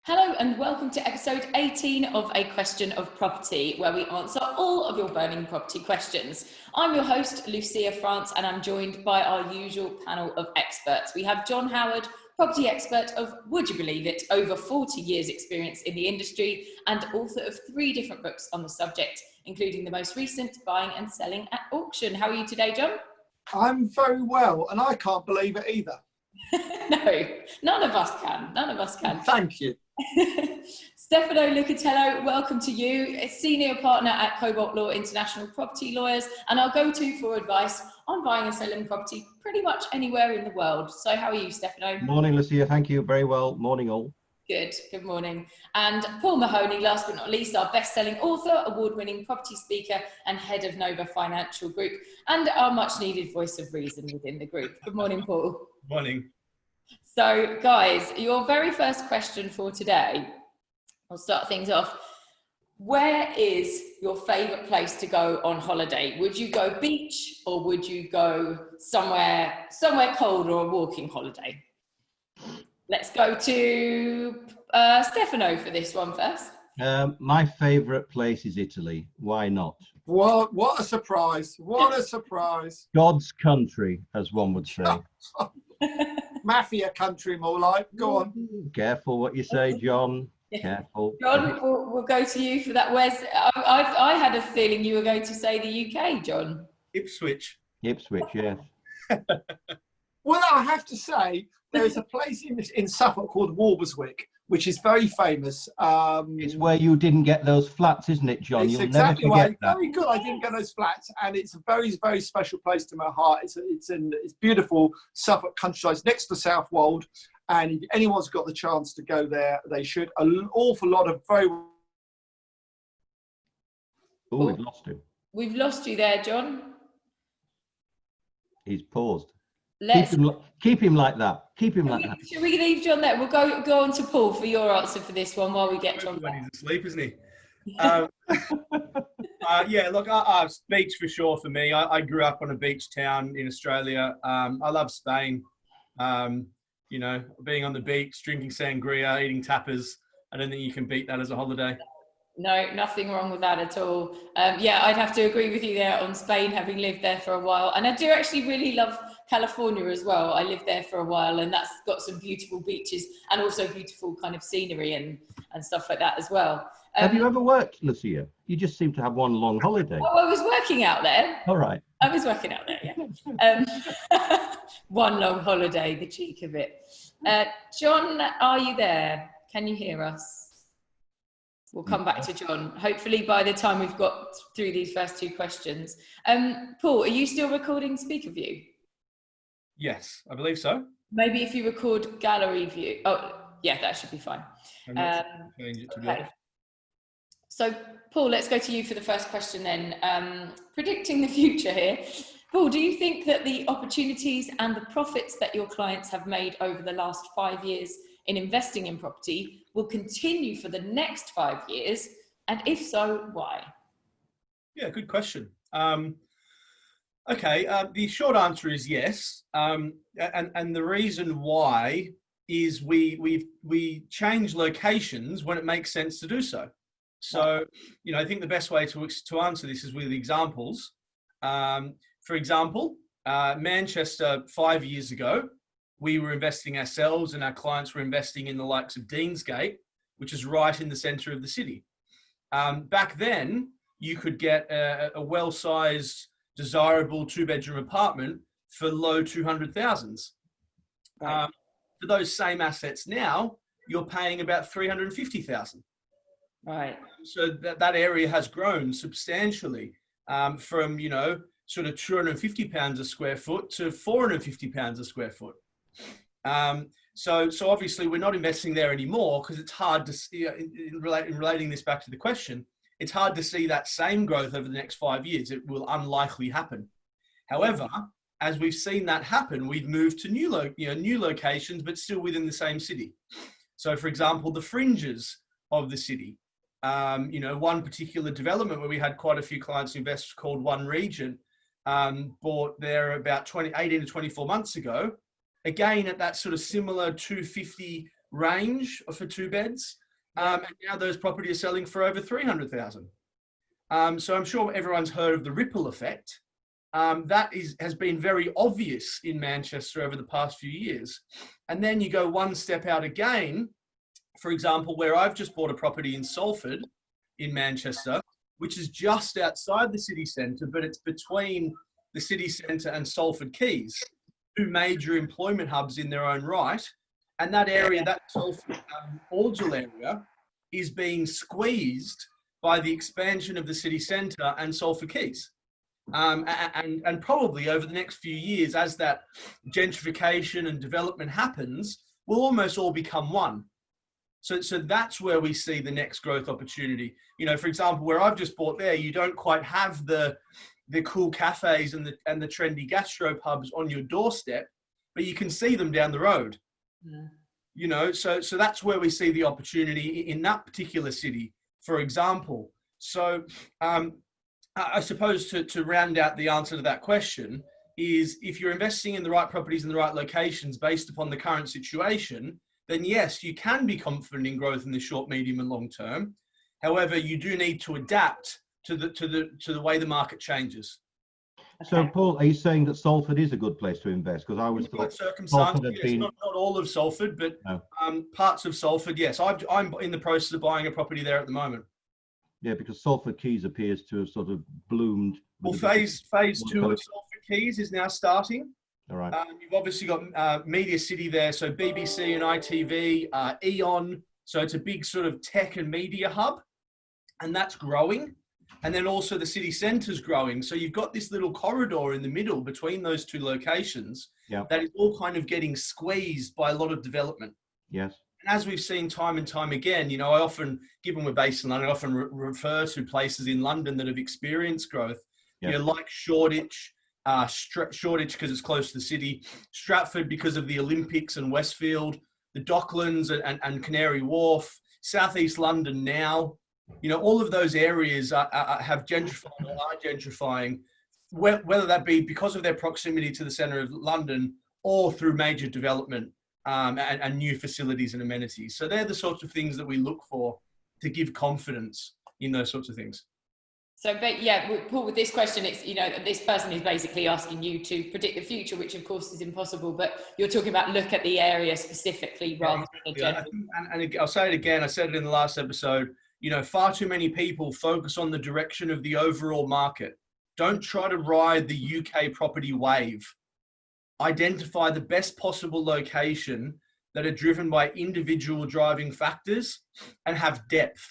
Hello and welcome to episode 18 of A Question of Property, where we answer all of your burning property questions. I'm your host, Lucia France, and I'm joined by our usual panel of experts. We have John Howard, property expert of, would you believe it, over 40 years experience in the industry and author of 3 different books on the subject, including the most recent, Buying and Selling at Auction. How are you today, John? I'm very well, and I can't believe it either. No, none of us can. None of us can. Thank you. Stefano Lucatello, welcome to you. A senior partner at Cobalt Law International Property Lawyers and our go-to for advice on buying and selling property pretty much anywhere in the world. So how are you, Stefano? Morning, Lucia. Thank you. Very well. Morning, all. Good morning. And Paul Mahoney, last but not least, our best-selling author, award-winning property speaker and head of Nova Financial Group, and our much-needed voice of reason within the group. Good morning, Paul. Morning. So, guys, your very first question for today, I'll start things off. Where is your favourite place to go on holiday? Would you go beach or would you go somewhere cold or a walking holiday? Let's go to Stefano for this one first. My favourite place is Italy. Why not? What a surprise. What a surprise. God's country, as one would say. Mafia country, more like. Go on. Careful what you say, John. Careful. John, we'll go to you for that. I had a feeling you were going to say the UK, John. Ipswich. Ipswich, yes. Well, I have to say, there's a place in Suffolk called Walberswick, which is very famous. It's where you didn't get those flats, isn't it, John? It's You'll exactly never forget that. Very good. I didn't get those flats, and it's a very, very special place to my heart. It's beautiful Suffolk countryside. It's next to Southwold, and if anyone's got the chance to go there, they should. An awful lot of very. Oh, we've lost him. We've lost you there, John. He's paused. Keep him like that. Keep him like that. Should we leave John there? We'll go on to Paul for your answer for this one while we get John back. He's asleep, isn't he? Yeah, look, beach for sure for me. I grew up on a beach town in Australia. I love Spain. You know, being on the beach, drinking sangria, eating tapas. I don't think you can beat that as a holiday. No, nothing wrong with that at all. Yeah, I'd have to agree with you there on Spain, having lived there for a while. And I do actually really love California as well. I lived there for a while, and that's got some beautiful beaches and also beautiful kind of scenery and stuff like that as well. Have you ever worked, Lucia? You just seem to have one long holiday. Oh, I was working out there. All right. I was working out there, yeah. One long holiday, the cheek of it. John, are you there? Can you hear us? We'll come back to John, hopefully by the time we've got through these first 2 questions. Paul, are you still recording speaker view? Yes, I believe so. Maybe if you record gallery view. Oh, yeah, that should be fine. Change it to okay. So, Paul, let's go to you for the first question then. Predicting the future here. Paul, do you think that the opportunities and the profits that your clients have made over the last 5 years in investing in property will continue for the next 5 years? And if so, why? Yeah, good question. Okay, the short answer is yes. And the reason why is we change locations when it makes sense to do so. So, you know, I think the best way to answer this is with examples. For example, Manchester 5 years ago, we were investing ourselves and our clients were investing in the likes of Deansgate, which is right in the centre of the city. Back then, you could get a well-sized, desirable 2-bedroom apartment for low 200,000s. Right. For those same assets now, you're paying about 350,000. Right. So that area has grown substantially from, you know, sort of £250 a square foot to £450 a square foot. So obviously we're not investing there anymore because it's hard to see, in relating this back to the question, it's hard to see that same growth over the next 5 years. It will unlikely happen. However, as we've seen that happen, we've moved to new locations, but still within the same city. So for example, the fringes of the city, you know, one particular development where we had quite a few clients invest called One Region, bought there about 18 to 24 months ago, again at that sort of similar 250 range for 2 beds. And now those properties are selling for over 300,000. So I'm sure everyone's heard of the ripple effect. That has been very obvious in Manchester over the past few years. And then you go one step out again, for example, where I've just bought a property in Salford in Manchester, which is just outside the city centre, but it's between the city centre and Salford Quays, 2 major employment hubs in their own right. And that area, that Salford Aldgell area, is being squeezed by the expansion of the city centre and Salford Quays. And probably over the next few years, as that gentrification and development happens, we'll almost all become one. So that's where we see the next growth opportunity. You know, for example, where I've just bought there, you don't quite have the cool cafes and the trendy gastro pubs on your doorstep, but you can see them down the road. Yeah. You know, so that's where we see the opportunity in that particular city, for example. So I suppose to round out the answer to that question is, if you're investing in the right properties in the right locations based upon the current situation, then yes, you can be confident in growth in the short, medium and long term. However, you do need to adapt to the way the market changes. So, Paul, are you saying that Salford is a good place to invest? Because I was thought Salford had been... not all of Salford, but no. Parts of Salford, yes. I'm in the process of buying a property there at the moment. Yeah, because Salford Quays appears to have sort of bloomed. Well, phase 2 of Salford Quays is now starting. All right. You've obviously got Media City there, so BBC and ITV, Eon. So it's a big sort of tech and media hub, and that's growing. And then also the city centre's growing. So you've got this little corridor in the middle between those 2 locations that is all kind of getting squeezed by a lot of development. Yes. And as we've seen time and time again, you know, I often, given we're based in London, I often refer to places in London that have experienced growth, you know, like Shoreditch, Shoreditch because it's close to the city, Stratford because of the Olympics and Westfield, the Docklands and Canary Wharf, Southeast London now. You know, all of those areas have gentrified or are gentrifying, whether that be because of their proximity to the centre of London or through major development and new facilities and amenities. So they're the sorts of things that we look for to give confidence in those sorts of things. So, but yeah, Paul, with this question, it's, you know, this person is basically asking you to predict the future, which of course is impossible, but you're talking about look at the area specifically rather than a general. And I'll say it again, I said it in the last episode, you know, far too many people focus on the direction of the overall market. Don't try to ride the UK property wave. Identify the best possible location that are driven by individual driving factors and have depth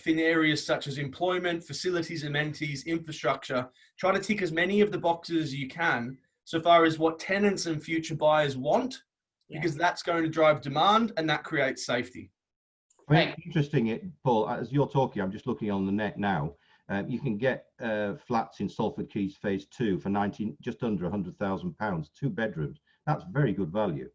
in areas such as employment, facilities, amenities, infrastructure. Try to tick as many of the boxes as you can so far as what tenants and future buyers want, because that's going to drive demand and that creates safety. Right. Interesting, Paul, as you're talking, I'm just looking on the net now. You can get flats in Salford Quays phase 2 for just under £100,000, 2 bedrooms. That's very good value.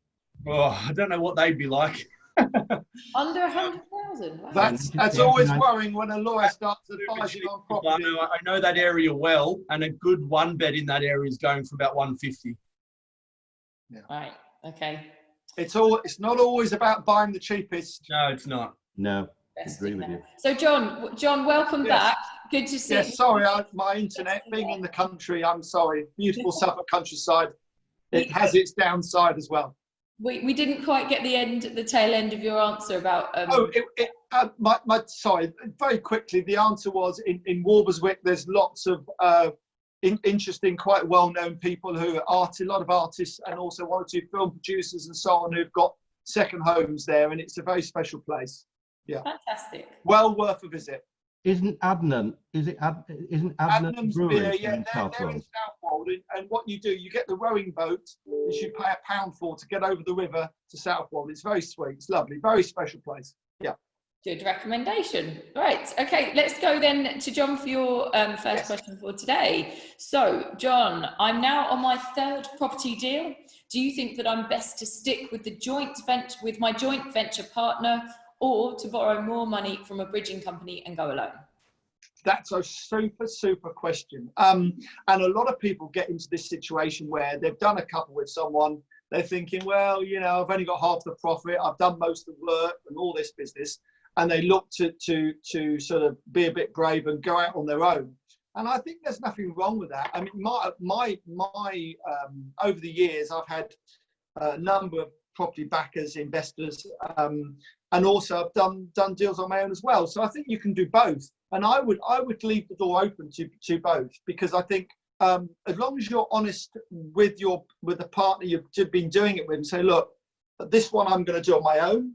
Oh, I don't know what they'd be like. Under 100,000. Wow. That's always worrying when a lawyer starts advising on property. I know that area well, and a good 1 bed in that area is going for about 150. Yeah. Right. Okay. It's not always about buying the cheapest. No, it's not. No, I agree with you. So John, welcome back. Good to see you. Yes, sorry, my internet, being in the country, I'm sorry. Beautiful Suffolk countryside. It has its downside as well. We didn't quite get the tail end of your answer about... sorry, very quickly, the answer was in Walberswick, there's lots of interesting, quite well-known people who are a lot of artists and also 1 or 2 film producers and so on who've got second homes there, and it's a very special place. Yeah. Fantastic. Well worth a visit. Isn't Adnan Brewery in Southwold? They're in Southwold, and what you do, you get the rowing boat, which you pay £1 for to get over the river to Southwold. It's very sweet. It's lovely. Very special place. Yeah. Good recommendation. Right. Okay. Let's go then to John for your first question for today. So, John, I'm now on my 3rd property deal. Do you think that I'm best to stick with my joint venture partner, or to borrow more money from a bridging company and go alone? That's a super question. And a lot of people get into this situation where they've done a couple with someone, they're thinking, well, you know, I've only got half the profit, I've done most of the work and all this business, and they look to sort of be a bit brave and go out on their own. And I think there's nothing wrong with that. I mean, my over the years, I've had a number of property backers, investors, and also I've done deals on my own as well. So I think you can do both. And I would leave the door open to both, because I think as long as you're honest with the partner you've been doing it with, and say, look, this one I'm going to do on my own.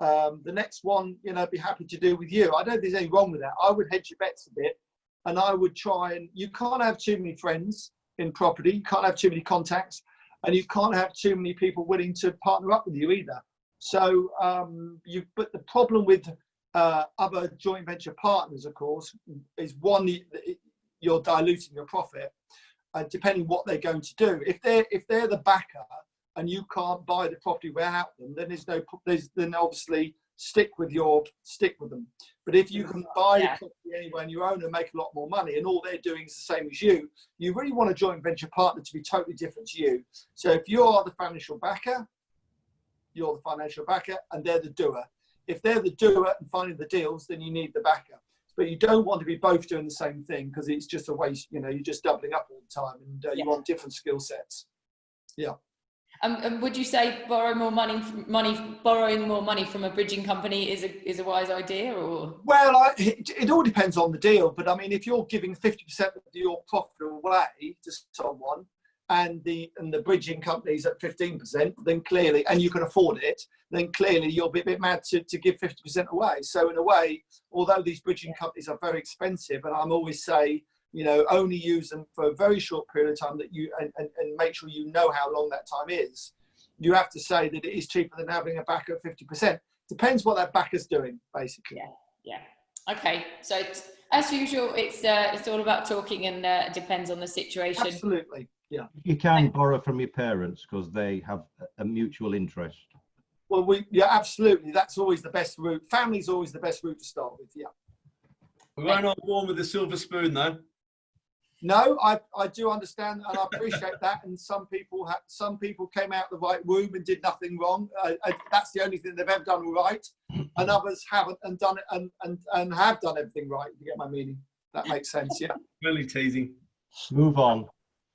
The next one, you know, I'd be happy to do with you. I don't think there's anything wrong with that. I would hedge your bets a bit, and I would try, and you can't have too many friends in property, you can't have too many contacts, and you can't have too many people willing to partner up with you either. So but the problem with other joint venture partners, of course, is one, you're diluting your profit, depending what they're going to do. If they're the backer and you can't buy the property without them, then then obviously stick with them. But if you can buy the property anywhere on your own and make a lot more money, and all they're doing is the same as you really want a joint venture partner to be totally different to you. So if you're the financial backer, you're the financial backer, and they're the doer. If they're the doer and finding the deals, then you need the backer. But you don't want to be both doing the same thing, because it's just a waste. You know, you're just doubling up all the time, and you want different skill sets. Yeah. And would you say borrowing more money from a bridging company is a wise idea, or? Well, it all depends on the deal. But I mean, if you're giving 50% of your profit away to someone, and the bridging company's at 15%, then clearly, and you can afford it, then clearly you'll be a bit mad to give 50% away. So in a way, although these bridging companies are very expensive, and I'm always say, you know, only use them for a very short period of time, that you and make sure you know how long that time is. You have to say that it is cheaper than having a backer at 50%. Depends what that backer's doing, basically. Yeah. Okay. So as usual, it's all about talking, and it depends on the situation. Absolutely. Yeah. You can borrow from your parents because they have a mutual interest. Well, absolutely. That's always the best route. Family's always the best route to start with. Yeah. We won't all born with a silver spoon, though. No, I do understand, and I appreciate that. And some people came out the right womb and did nothing wrong. That's the only thing they've ever done right, and others haven't and done it and have done everything right. You get my meaning? That makes sense. Yeah. Really teasing. Move on.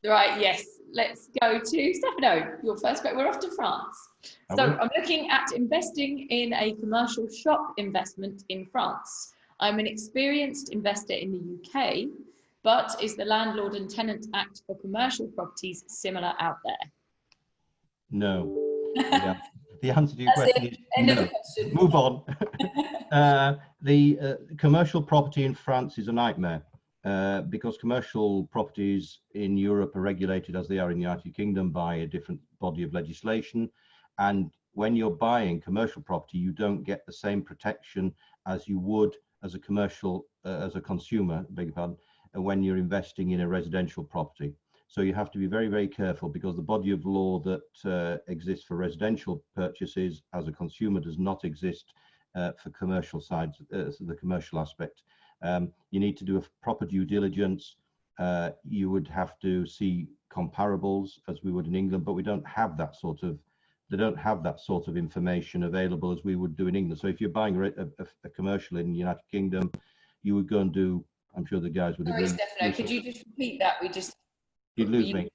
Right, yes. Let's go to Stefano. Your first bet. We're off to France. So I'm looking at investing in a commercial shop investment in France. I'm an experienced investor in the UK, but is the Landlord and Tenant Act for commercial properties similar out there? No. Yeah. The answer to your question is no. Move on. The commercial property in France is a nightmare. Because commercial properties in Europe are regulated as they are in the United Kingdom by a different body of legislation. And when you're buying commercial property, you don't get the same protection as you would as a consumer, beg your pardon, when you're investing in a residential property. So you have to be very, very careful, because the body of law that exists for residential purchases as a consumer does not exist for commercial sides, the commercial aspect. You need to do a proper due diligence. You would have to see comparables as we would in England, but we don't have that sort of, they don't have that sort of information available as we would do in England. So if you're buying a commercial in the United Kingdom, you would go and do, I'm sure the guys would agree. Sorry, Stefano, could you just repeat that? You'd lose me.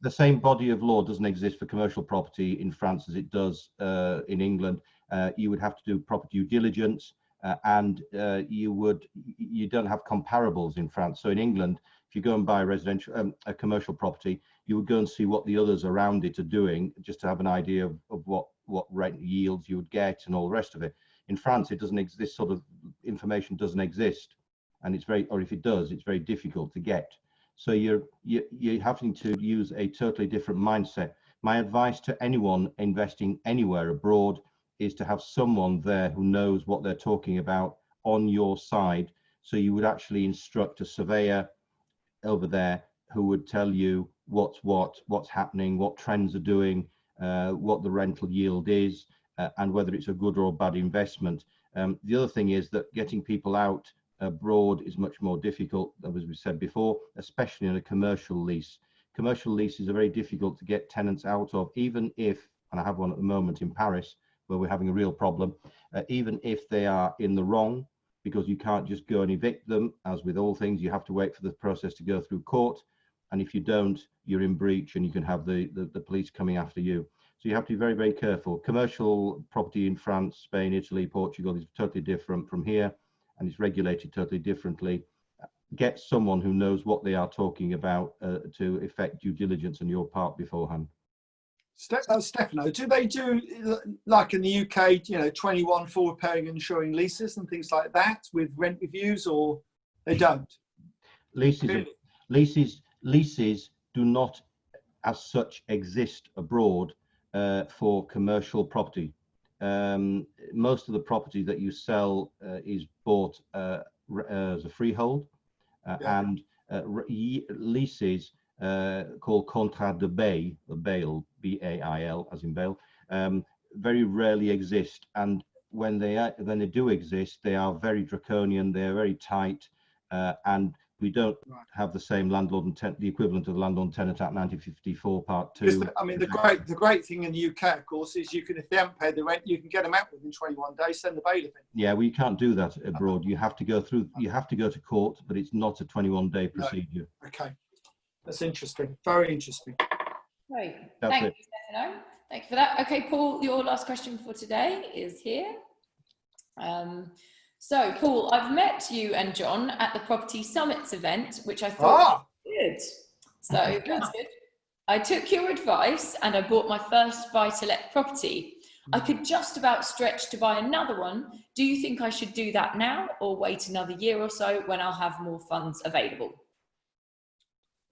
The same body of law doesn't exist for commercial property in France as it does in England. You would have to do proper due diligence. And you don't have comparables in France. So in England, if you go and buy a commercial property, you would go and see what the others around it are doing, just to have an idea of what rent yields you would get and all the rest of it. In France, it doesn't exist. This sort of information doesn't exist, and it's very, or if it does, it's very difficult to get. So you're having to use a totally different mindset. My advice to anyone investing anywhere abroad is to have someone there who knows what they're talking about on your side. So you would actually instruct a surveyor over there who would tell you what's happening, what trends are doing, what the rental yield is, and whether it's a good or a bad investment. The other thing is that getting people out abroad is much more difficult, as we said before, especially in a commercial lease. commercial leases are very difficult to get tenants out of, even if, and I have one at the moment in Paris where we're having a real problem, even if they are in the wrong, because you can't just go and evict them. As with all things, you have to wait for the process to go through court. And if you don't, you're in breach and you can have the police coming after you. So you have to be very, very careful. Commercial property in France, Spain, Italy, Portugal is totally different from here, and it's regulated totally differently. Get someone who knows what they are talking about to effect due diligence on your part beforehand. Stefano, do they do, like in the UK, you know, 21 forward paying and insuring leases and things like that with rent reviews, or they don't? Leases, Really? leases do not as such exist abroad for commercial property. Most of the property that you sell is bought as a freehold, and leases called contrat de bail, B-A-I-L, as in bail, very rarely exist. And when they do exist, they are very draconian, they're very tight, and we don't have the same landlord and tenant, the equivalent of the Landlord and Tenant Act 1954 Part 2. I mean, the great thing in the UK, of course, is you can, if they haven't paid the rent, you can get them out within 21 days, send the bailiff in. Yeah, well, you can't do that abroad. You have to go through, you have to go to court, but it's not a 21-day procedure. No. Okay, that's interesting. Very interesting. Great. Thank you, Stefano. Thank you for that. Okay, Paul, your last question for today is here. So, Paul, I've met you and John at the Property Summits event, which I thought was good. So, that's good. I took your advice and I bought my first buy-to-let property. I could just about stretch to buy another one. Do you think I should do that now or wait another year or so when I'll have more funds available?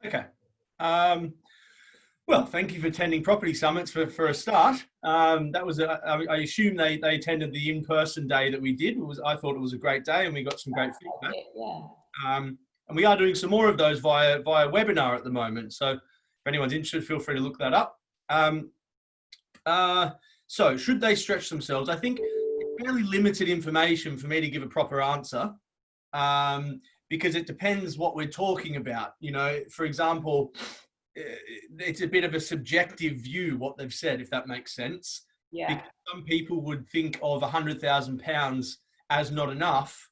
Okay. Well, thank you for attending Property Summits for a start. That was, I assume they attended the in-person day that we did. I thought it was a great day and we got some great feedback. Yeah. And we are doing some more of those via webinar at the moment. So if anyone's interested, feel free to look that up. So should they stretch themselves? I think it's fairly limited information for me to give a proper answer, because it depends what we're talking about. You know, for example, it's a bit of a subjective view what they've said, if that makes sense. Yeah. Because some people would think of £100,000 as not enough,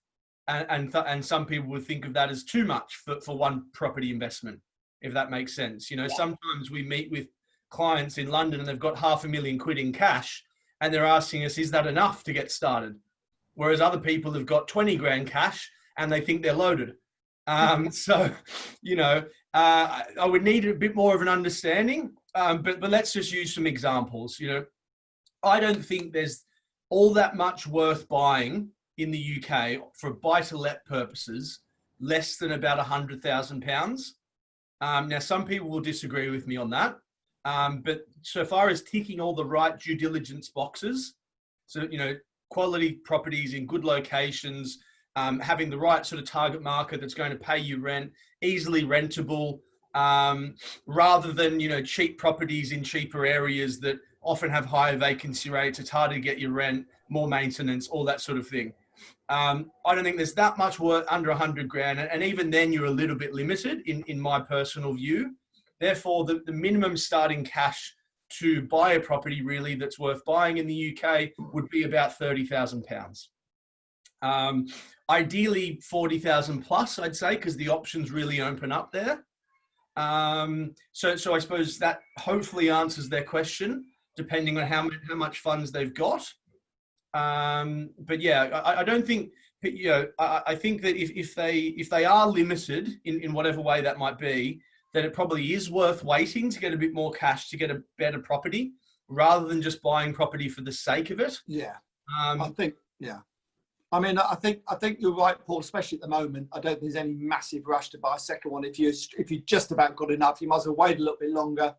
and some people would think of that as too much for one property investment, if that makes sense. You know, sometimes we meet with clients in London and they've got £500,000 in cash, and they're asking us, is that enough to get started? Whereas other people have got 20 grand cash and they think they're loaded. So, you know, I would need a bit more of an understanding, but let's just use some examples. You know, I don't think there's all that much worth buying in the UK for buy-to-let purposes, less than about £100,000. Now, some people will disagree with me on that, but so far as ticking all the right due diligence boxes, so, you know, quality properties in good locations, having the right sort of target market that's going to pay you rent, easily rentable, rather than, you know, cheap properties in cheaper areas that often have higher vacancy rates. It's harder to get your rent, more maintenance, all that sort of thing. I don't think there's that much work under 100 grand. And even then you're a little bit limited in my personal view. Therefore, the minimum starting cash to buy a property really that's worth buying in the UK would be about £30,000. Ideally 40,000 plus, I'd say, because the options really open up there. So I suppose that hopefully answers their question, depending on how much funds they've got. But yeah, I don't think, you know, I think that if they are limited in whatever way that might be, then it probably is worth waiting to get a bit more cash to get a better property, rather than just buying property for the sake of it. Yeah, I think, yeah. I mean, I think you're right, Paul, especially at the moment. I don't think there's any massive rush to buy a second one. If you just about got enough, you might as well wait a little bit longer.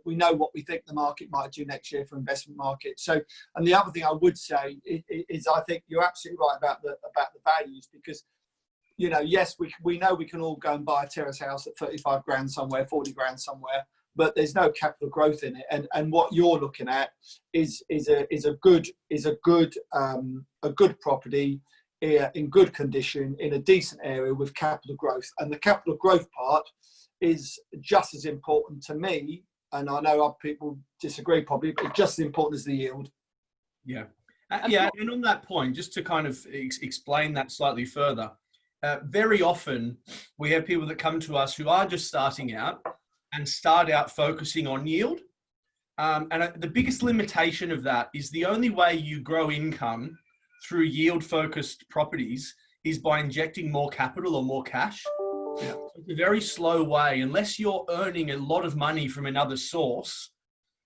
We know what we think the market might do next year for investment market. So, and the other thing I would say is I think you're absolutely right about the values, because, you know, yes, we know we can all go and buy a terrace house at 35 grand somewhere, 40 grand somewhere, but there's no capital growth in it. And what you're looking at is a good property in good condition in a decent area with capital growth. And the capital growth part is just as important to me, and I know other people disagree probably, but just as important as the yield. Yeah. Yeah, and on that point, just to kind of explain that slightly further, very often we have people that come to us who are just starting out and start out focusing on yield. And the biggest limitation of that is the only way you grow income through yield-focused properties is by injecting more capital or more cash. Yeah. It's a very slow way. Unless you're earning a lot of money from another source,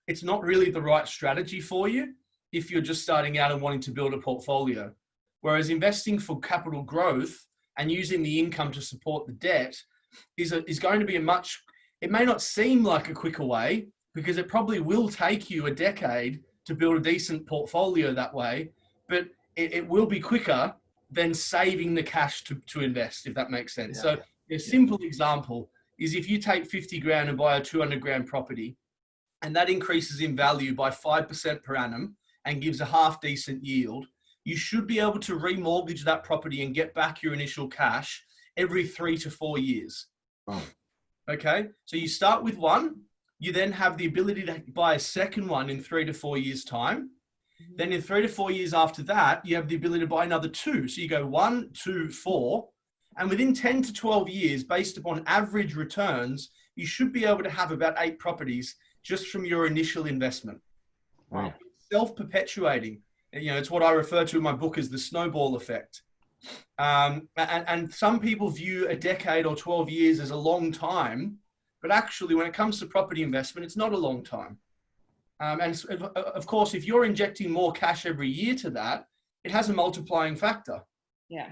it's not really the right strategy for you if you're just starting out and wanting to build a portfolio. Whereas investing for capital growth and using the income to support the debt is going to be it may not seem like a quicker way, because it probably will take you a decade to build a decent portfolio that way, but it will be quicker than saving the cash to invest, if that makes sense. Yeah. So a simple example is if you take 50 grand and buy a 200 grand property, and that increases in value by 5% per annum and gives a half decent yield, you should be able to remortgage that property and get back your initial cash every 3 to 4 years. Wow. Okay, so you start with one, you then have the ability to buy a second one in 3 to 4 years' time. Then in 3 to 4 years after that, you have the ability to buy another two. So you go 1, 2, 4, and within 10 to 12 years, based upon average returns, you should be able to have about 8 properties just from your initial investment. Wow. It's self-perpetuating. You know, it's what I refer to in my book as the snowball effect. And some people view a decade or 12 years as a long time, but actually when it comes to property investment, it's not a long time. And of course, if you're injecting more cash every year to that, it has a multiplying factor. Yeah.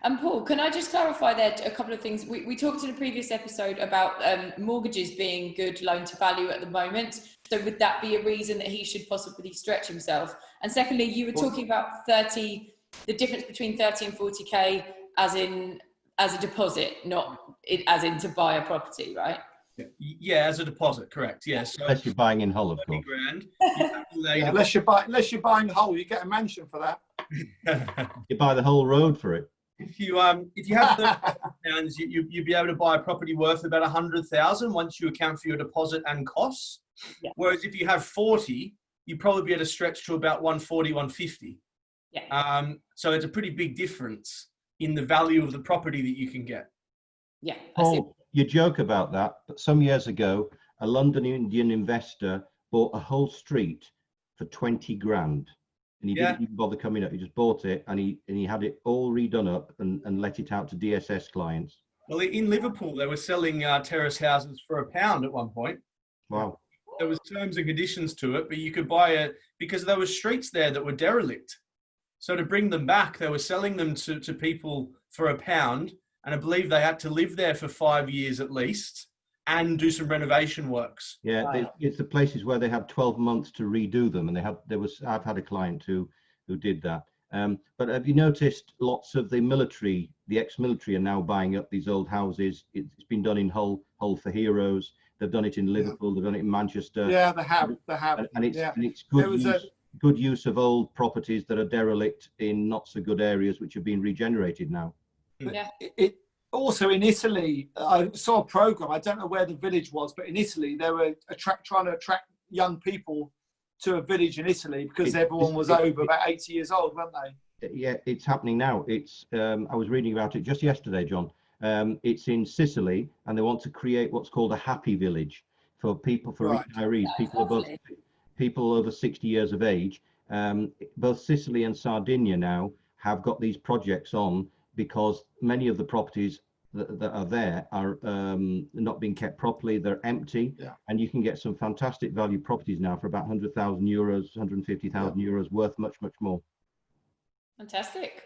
And Paul, can I just clarify there a couple of things? We talked in a previous episode about mortgages being good loan to value at the moment. So would that be a reason that he should possibly stretch himself? And secondly, you were talking about the difference between 30 and 40K as a deposit, not as in to buy a property, right? Yeah, as a deposit, correct. Yeah. So unless you're buying in whole, of course. Grand, unless you're buying whole, you get a mansion for that. You buy the whole road for it. If you have £30,000, you'd be able to buy a property worth about 100,000 once you account for your deposit and costs. Yeah. Whereas if you have 40, you'd probably be able to stretch to about 140, 150. Yeah. So it's a pretty big difference in the value of the property that you can get. Yeah. Paul, you joke about that, but some years ago, a London Indian investor bought a whole street for 20 grand. And he didn't even bother coming up. He just bought it and he had it all redone up and let it out to DSS clients. Well, in Liverpool, they were selling terrace houses for £1 at one point. Wow. There was terms and conditions to it, but you could buy it because there were streets there that were derelict. So to bring them back, they were selling them to people for £1. And I believe they had to live there for 5 years at least and do some renovation works. Yeah, it's the places where they had 12 months to redo them, and I've had a client who did that. But have you noticed lots of the ex-military are now buying up these old houses? It's been done in Hull for Heroes. They've done it in Liverpool. They've done it in Manchester. Yeah, they have. And it's good use of old properties that are derelict in not so good areas, which are being regenerated now. Yeah. Also in Italy, I saw a program. I don't know where the village was, but in Italy they were trying to attract young people to a village in Italy because everyone was over about 80 years old, weren't they? Yeah, it's happening now. I was reading about it just yesterday, John. It's in Sicily, and they want to create what's called a happy village for retirees, people over 60 years of age. Both Sicily and Sardinia now have got these projects on, because many of the properties that are there are not being kept properly. They're empty, and you can get some fantastic value properties now for about 100,000 euros, 150,000 euros worth much more. Fantastic.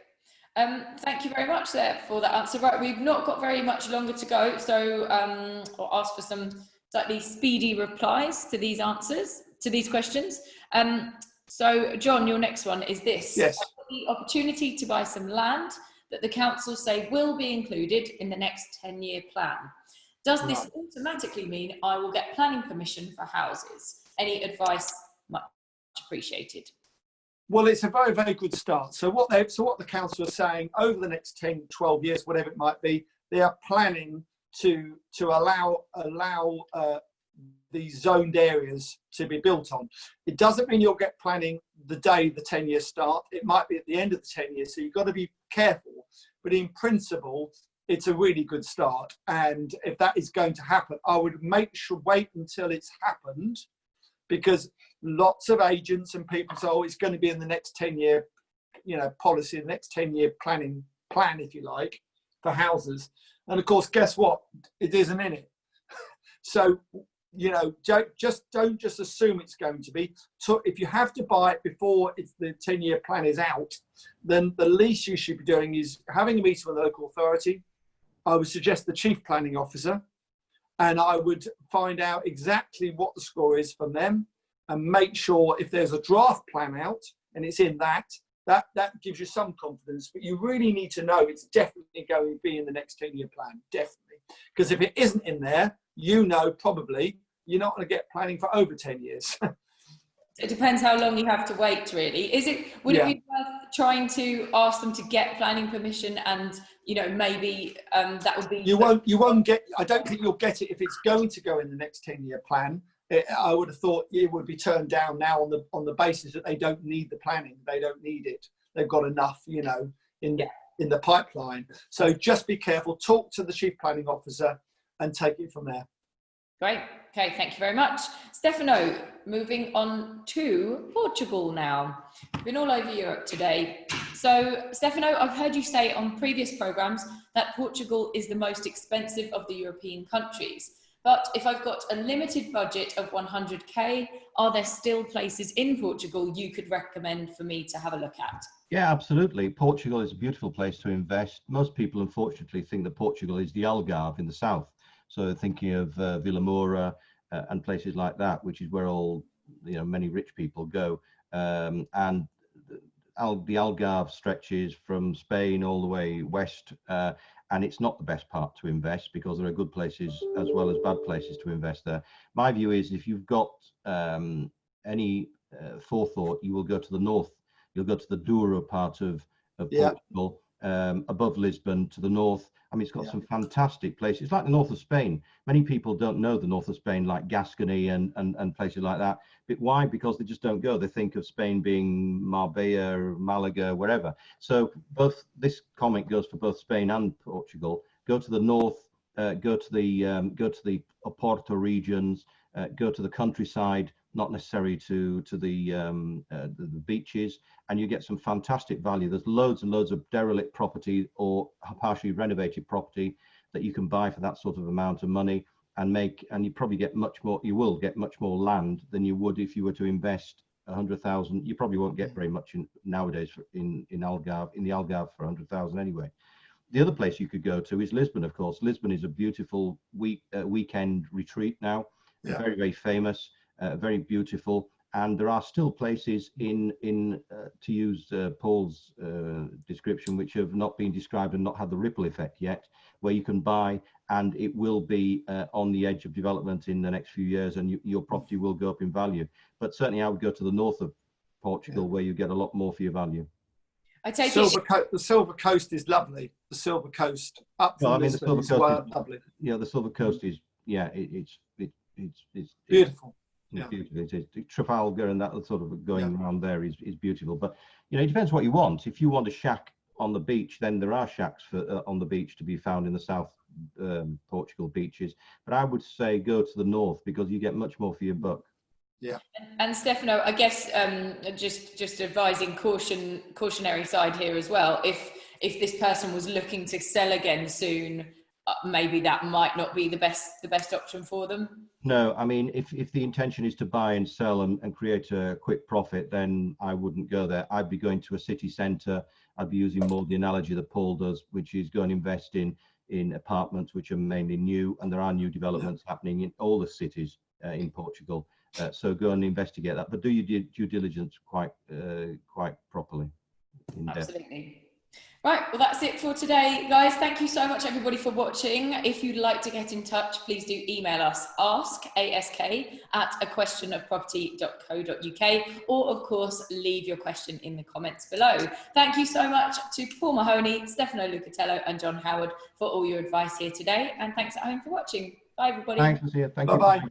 Thank you very much there for that answer. Right, we've not got very much longer to go, so I'll ask for some slightly speedy replies to these answers, to these questions. So John, your next one is this. Yes. The opportunity to buy some land that the council say will be included in the next 10-year plan. Does this automatically mean I will get planning permission for houses? Any advice? Much appreciated. Well, it's a very, very good start. So what the council are saying, over the next 10, 12 years, whatever it might be, they are planning to allow these zoned areas to be built on. It doesn't mean you'll get planning the day the 10 years start. It might be at the end of the 10 years, so you've got to be careful. But in principle, it's a really good start. And if that is going to happen, I would wait until it's happened, because lots of agents and people say, oh, it's going to be in the next 10-year, policy, the next 10-year plan, if you like, for houses. And of course, guess what? It isn't in it. So, don't just assume it's going to be. So if you have to buy it before the 10-year plan is out, then the least you should be doing is having a meeting with the local authority. I would suggest the chief planning officer, and I would find out exactly what the score is from them, and make sure if there's a draft plan out and it's in that gives you some confidence. But you really need to know it's definitely going to be in the next 10-year plan, definitely. Because if it isn't in there, probably you're not going to get planning for over 10 years. It depends how long you have to wait, really. Would it be worth trying to ask them to get planning permission, and maybe that would be... You won't get, I don't think you'll get it if it's going to go in the next 10-year plan. I would have thought it would be turned down now on the basis that they don't need the planning. They don't need it. They've got enough, in the pipeline. So just be careful, talk to the chief planning officer and take it from there. Great. Okay, thank you very much. Stefano, moving on to Portugal now. We've been all over Europe today. So, Stefano, I've heard you say on previous programmes that Portugal is the most expensive of the European countries. But if I've got a limited budget of 100k, are there still places in Portugal you could recommend for me to have a look at? Yeah, absolutely. Portugal is a beautiful place to invest. Most people, unfortunately, think that Portugal is the Algarve in the south. So thinking of Vila Moura and places like that, which is where all many rich people go. And the Algarve stretches from Spain all the way west, and it's not the best part to invest, because there are good places as well as bad places to invest there. My view is, if you've got any forethought, you will go to the north. You'll go to the Douro part of Portugal, above Lisbon to the north. I mean, it's got some fantastic places. It's like the north of Spain. Many people don't know the north of Spain, like Gascony and places like that. But why? Because they just don't go. They think of Spain being Marbella, Malaga, wherever. So this comment goes for both Spain and Portugal. Go to the north. Go to the Oporto regions. Go to the countryside, not necessarily to the beaches, and you get some fantastic value. There's loads and loads of derelict property or partially renovated property that you can buy for that sort of amount of money, and you probably get much more. You will get much more land than you would if you were to invest 100,000. You probably won't get very much nowadays in the Algarve for 100,000 anyway. The other place you could go to is Lisbon, of course. Lisbon is a beautiful weekend retreat now. Yeah. Very, very famous, very beautiful, and there are still places to use Paul's description, which have not been described and not had the ripple effect yet, where you can buy, and it will be on the edge of development in the next few years, and your property will go up in value. But certainly, I would go to the north of Portugal, where you get a lot more for your value. I take the Silver Coast is lovely. The Silver Coast up from Lisbon is lovely. Yeah, the Silver Coast is it's beautiful. It's beautiful. It's Trafalgar and that sort of going around there is beautiful. But it depends what you want. If you want a shack on the beach, then there are shacks on the beach to be found in the South Portugal beaches. But I would say go to the north, because you get much more for your buck. Yeah. And Stefano, I guess just advising cautionary side here as well. If this person was looking to sell again soon, maybe that might not be the best option for them. No, I mean, if the intention is to buy and sell and create a quick profit, then I wouldn't go there. I'd be going to a city centre. I'd be using more the analogy that Paul does, which is go and invest in apartments which are mainly new, and there are new developments happening in all the cities in Portugal. So go and investigate that, but do your due diligence quite properly. Absolutely. Right, well, that's it for today, guys. Thank you so much, everybody, for watching. If you'd like to get in touch, please do email us, ask@aquestionofproperty.co.uk, or, of course, leave your question in the comments below. Thank you so much to Paul Mahoney, Stefano Lucatello, and John Howard for all your advice here today. And thanks at home for watching. Bye, everybody. Thanks, Lucia. Thank you. Bye-bye.